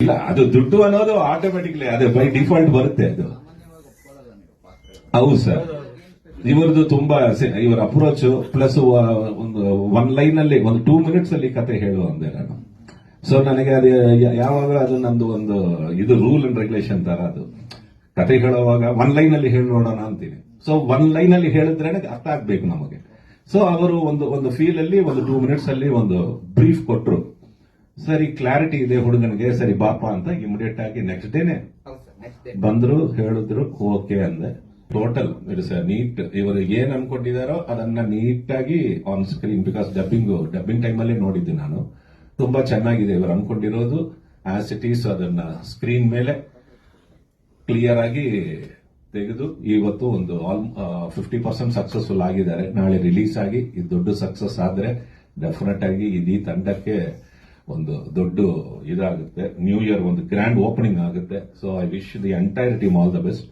ಇಲ್ಲ, ಅದು ದುಡ್ಡು ಅನ್ನೋದು ಆಟೋಮೆಟಿಕ್ಲಿ ಅದೇ ಬೈ ಡಿಫಾಲ್ಟ್ ಬರುತ್ತೆ ಅದು. ಹೌದು ಸರ್, ಇವ್ರದ್ದು ತುಂಬಾ ಇವರ ಅಪ್ರೋಚ್ ಪ್ಲಸ್ ಒಂದು ಒನ್ ಲೈನ್ ಅಲ್ಲಿ ಒಂದು 2 minutes ಅಲ್ಲಿ ಕತೆ ಹೇಳು ಅಂದೆ ನಾನು. ಸೊ ನನಗೆ ಅದು ಯಾವಾಗ ಅದು ನಂದು ಒಂದು ಇದು ರೂಲ್ ಅಂಡ್ ರೆಗ್ಯುಲೇಷನ್ ತರ ಅದು. ಕತೆ ಹೇಳುವಾಗ 1 ಲೈನ್ ಅಲ್ಲಿ ಹೇಳಿ ನೋಡೋಣ ಅಂತೀನಿ. ಸೊ 1 ಲೈನ್ ಅಲ್ಲಿ ಹೇಳಿದ್ರೆ ಅರ್ಥ ಆಗ್ಬೇಕು ನಮಗೆ. ಸೊ ಅವರು ಒಂದು ಫೀಲ್ ಅಲ್ಲಿ ಒಂದು 2 minutes ಅಲ್ಲಿ ಒಂದು ಬ್ರೀಫ್ ಕೊಟ್ರು. ಸರಿ, ಕ್ಲಾರಿಟಿ ಇದೆ ಹುಡುಗನಿಗೆ, ಸರಿ ಬಾಪ ಅಂತ ಇಮಿಡಿಯೇಟ್ ಆಗಿ ನೆಕ್ಸ್ಟ್ ಡೇನೆ ಬಂದ್ರು, ಹೇಳಿದ್ರು, ಓಕೆ ಅಂದೆ. Total it's neat. ಇವರು ಏನ್ ಅನ್ಕೊಂಡಿದಾರೋ ಅದನ್ನ ನೀಟಾಗಿ on screen, because dubbing time ಅಲ್ಲಿ ನೋಡಿದ್ದು ನಾನು. ತುಂಬಾ ಚೆನ್ನಾಗಿದೆ ಇವರು ಅನ್ಕೊಂಡಿರೋದು ಆಸ್ ಇಟ್ ಈಸ್, ಅದನ್ನ ಸ್ಕ್ರೀನ್ ಮೇಲೆ ಕ್ಲಿಯರ್ ಆಗಿ ತೆಗೆದು ಇವತ್ತು ಒಂದು 50% ಸಕ್ಸಸ್ಫುಲ್ ಆಗಿದ್ದಾರೆ. ನಾಳೆ ರಿಲೀಸ್ ಆಗಿ ಇದು ದೊಡ್ಡ ಸಕ್ಸಸ್ ಆದ್ರೆ ಡೆಫಿನೆಟ್ ಆಗಿ ಇಡೀ ತಂಡಕ್ಕೆ ಒಂದು ದೊಡ್ಡ ಇದಾಗುತ್ತೆ. ನ್ಯೂ ಇಯರ್ ಒಂದು ಗ್ರ್ಯಾಂಡ್ ಓಪನಿಂಗ್ ಆಗುತ್ತೆ. So I wish the entire team all the best.